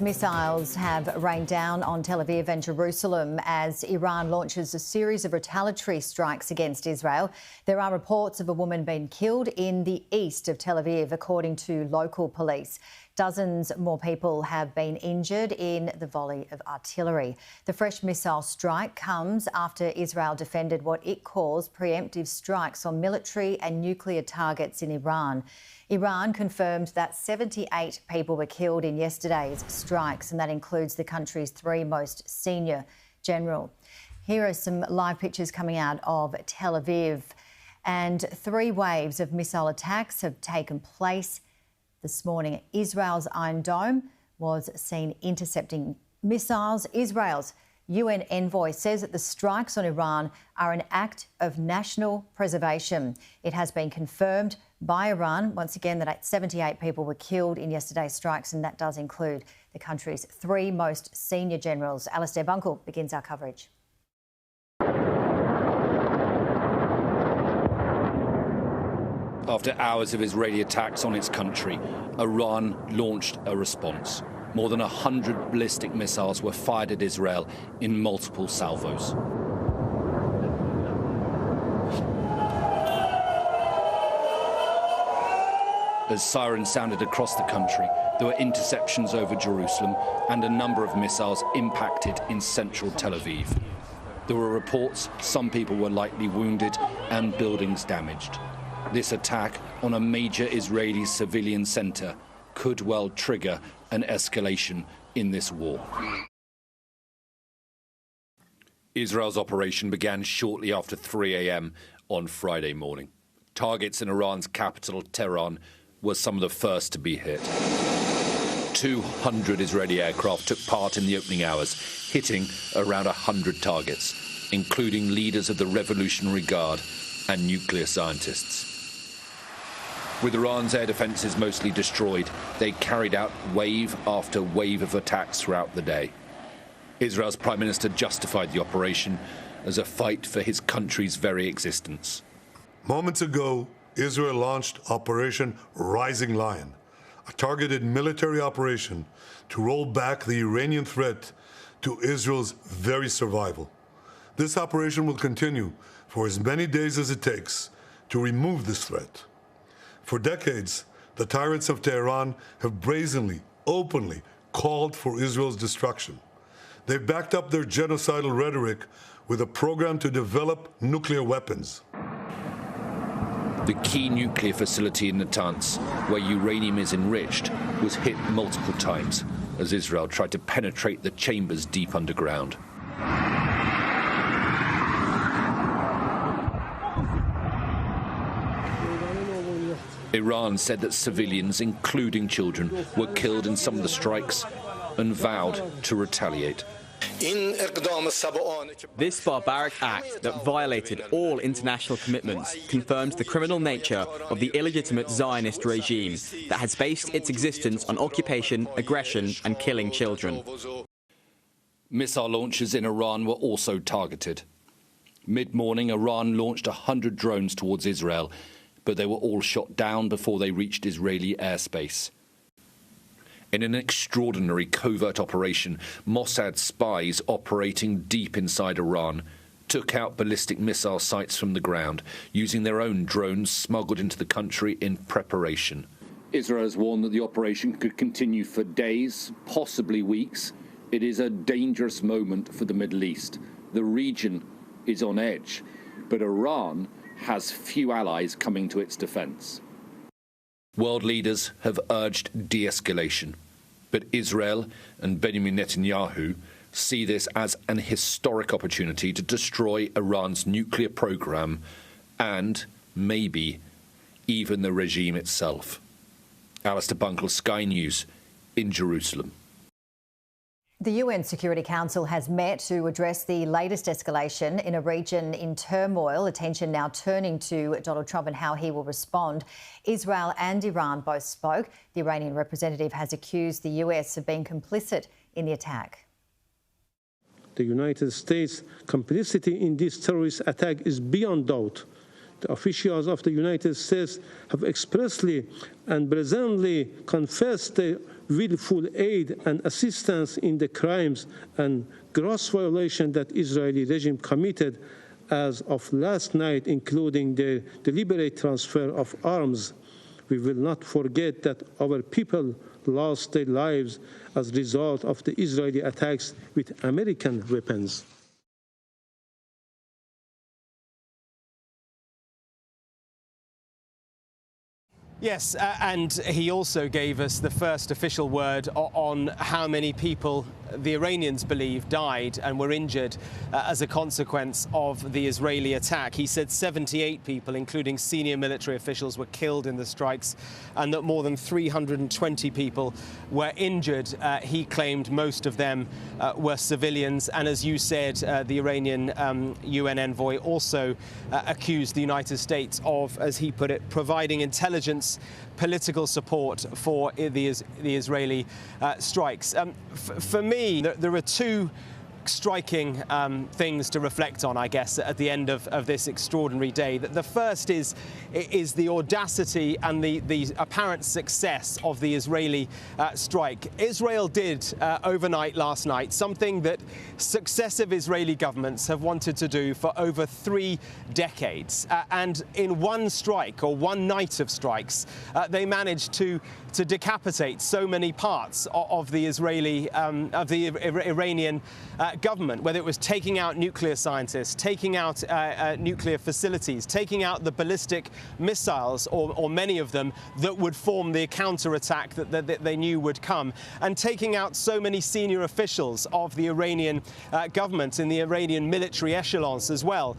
Missiles have rained down on Tel Aviv and Jerusalem as Iran launches a series of retaliatory strikes against Israel. There are reports of a woman being killed in the east of Tel Aviv, according to local police. Dozens more people have been injured in the volley of artillery. The fresh missile strike comes after Israel defended what it calls preemptive strikes on military and nuclear targets in Iran. Iran confirmed that 78 people were killed in yesterday's strikes, and that includes the country's three most senior generals. Here are some live pictures coming out of Tel Aviv, and 3 waves of missile attacks have taken place this morning. Israel's Iron Dome was seen intercepting missiles. Israel's UN envoy says that the strikes on Iran are an act of national preservation. It has been confirmed by Iran, once again, that 78 people were killed in yesterday's strikes, and that does include the country's 3 most senior generals. Alastair Bunkle begins our coverage. After hours of Israeli attacks on its country, Iran launched a response. More than 100 ballistic missiles were fired at Israel in multiple salvos. As sirens sounded across the country, there were interceptions over Jerusalem, and a number of missiles impacted in central Tel Aviv. There were reports some people were likely wounded and buildings damaged. This attack on a major Israeli civilian centre could well trigger an escalation in this war. Israel's operation began shortly after 3 a.m. on Friday morning. Targets in Iran's capital, Tehran, were some of the first to be hit. 200 Israeli aircraft took part in the opening hours, hitting around 100 targets, including leaders of the Revolutionary Guard and nuclear scientists. With Iran's air defences mostly destroyed, they carried out wave after wave of attacks throughout the day. Israel's Prime Minister justified the operation as a fight for his country's very existence. Moments ago, Israel launched Operation Rising Lion, a targeted military operation to roll back the Iranian threat to Israel's very survival. This operation will continue for as many days as it takes to remove this threat. For decades, the tyrants of Tehran have brazenly, openly called for Israel's destruction. They've backed up their genocidal rhetoric with a program to develop nuclear weapons. The key nuclear facility in Natanz, where uranium is enriched, was hit multiple times as Israel tried to penetrate the chambers deep underground. Iran said that civilians, including children, were killed in some of the strikes and vowed to retaliate. This barbaric act that violated all international commitments confirms the criminal nature of the illegitimate Zionist regime that has based its existence on occupation, aggression and killing children. Missile launches in Iran were also targeted. Mid-morning, Iran launched 100 drones towards Israel, but they were all shot down before they reached Israeli airspace. In an extraordinary covert operation, Mossad spies operating deep inside Iran took out ballistic missile sites from the ground, using their own drones smuggled into the country in preparation. Israel has warned that the operation could continue for days, possibly weeks. It is a dangerous moment for the Middle East. The region is on edge, but Iran has few allies coming to its defense. World leaders have urged de-escalation, but Israel and Benjamin Netanyahu see this as an historic opportunity to destroy Iran's nuclear program and, maybe, even the regime itself. Alastair Bunkle, Sky News, in Jerusalem. The UN Security Council has met to address the latest escalation in a region in turmoil, attention now turning to Donald Trump and how he will respond. Israel and Iran both spoke. The Iranian representative has accused the US of being complicit in the attack. The United States' complicity in this terrorist attack is beyond doubt. The officials of the United States have expressly and brazenly confessed the willful aid and assistance in the crimes and gross violation that Israeli regime committed as of last night, including the deliberate transfer of arms. We will not forget that our people lost their lives as a result of the Israeli attacks with American weapons. Yes, and he also gave us the first official word on how many people the Iranians believe died and were injured as a consequence of the Israeli attack. He said 78 people, including senior military officials, were killed in the strikes and that more than 320 people were injured. He claimed most of them were civilians. And as you said, the Iranian UN envoy also accused the United States of, as he put it, providing intelligence, political support for the Israeli strikes. For me, there are two striking things to reflect on, I guess, at the end of this extraordinary day. The first is the audacity and the apparent success of the Israeli strike. Israel did overnight last night something that successive Israeli governments have wanted to do for over 3 decades. And in one strike, or one night of strikes, they managed to decapitate so many parts of the Iranian government, whether it was taking out nuclear scientists, taking out nuclear facilities, taking out the ballistic missiles, or many of them, that would form the counterattack that they knew would come, and taking out so many senior officials of the Iranian government and the Iranian military echelons as well.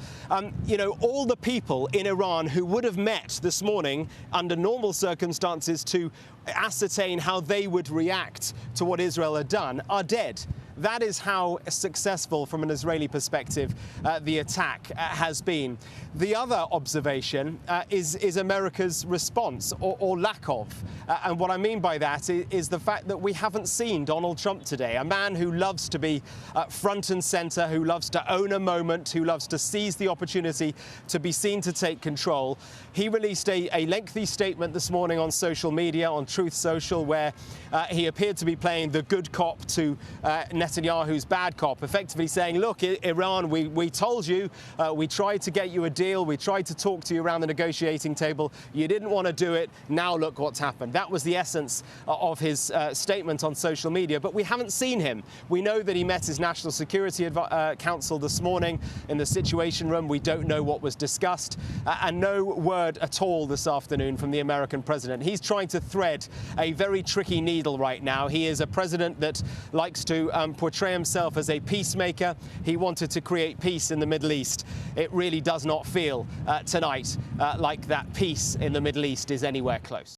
You know, all the people in Iran who would have met this morning under normal circumstances to ascertain how they would react to what Israel had done are dead. That is how successful, from an Israeli perspective, the attack has been. The other observation is America's response, or lack of. And what I mean by that is the fact that we haven't seen Donald Trump today, a man who loves to be front and center, who loves to own a moment, who loves to seize the opportunity to be seen to take control. He released a lengthy statement this morning on social media, on Truth Social, where he appeared to be playing the good cop to Netanyahu's bad cop, effectively saying, look, Iran, we told you, we tried to get you a deal, we tried to talk to you around the negotiating table, you didn't want to do it, now look what's happened. That was the essence of his statement on social media, but we haven't seen him. We know that he met his National Security Council this morning in the Situation Room. We don't know what was discussed, and no word at all this afternoon from the American president. He's trying to thread a very tricky needle right now. He is a president that likes to portray himself as a peacemaker. He wanted to create peace in the Middle East. It really does not feel tonight like that peace in the Middle East is anywhere close.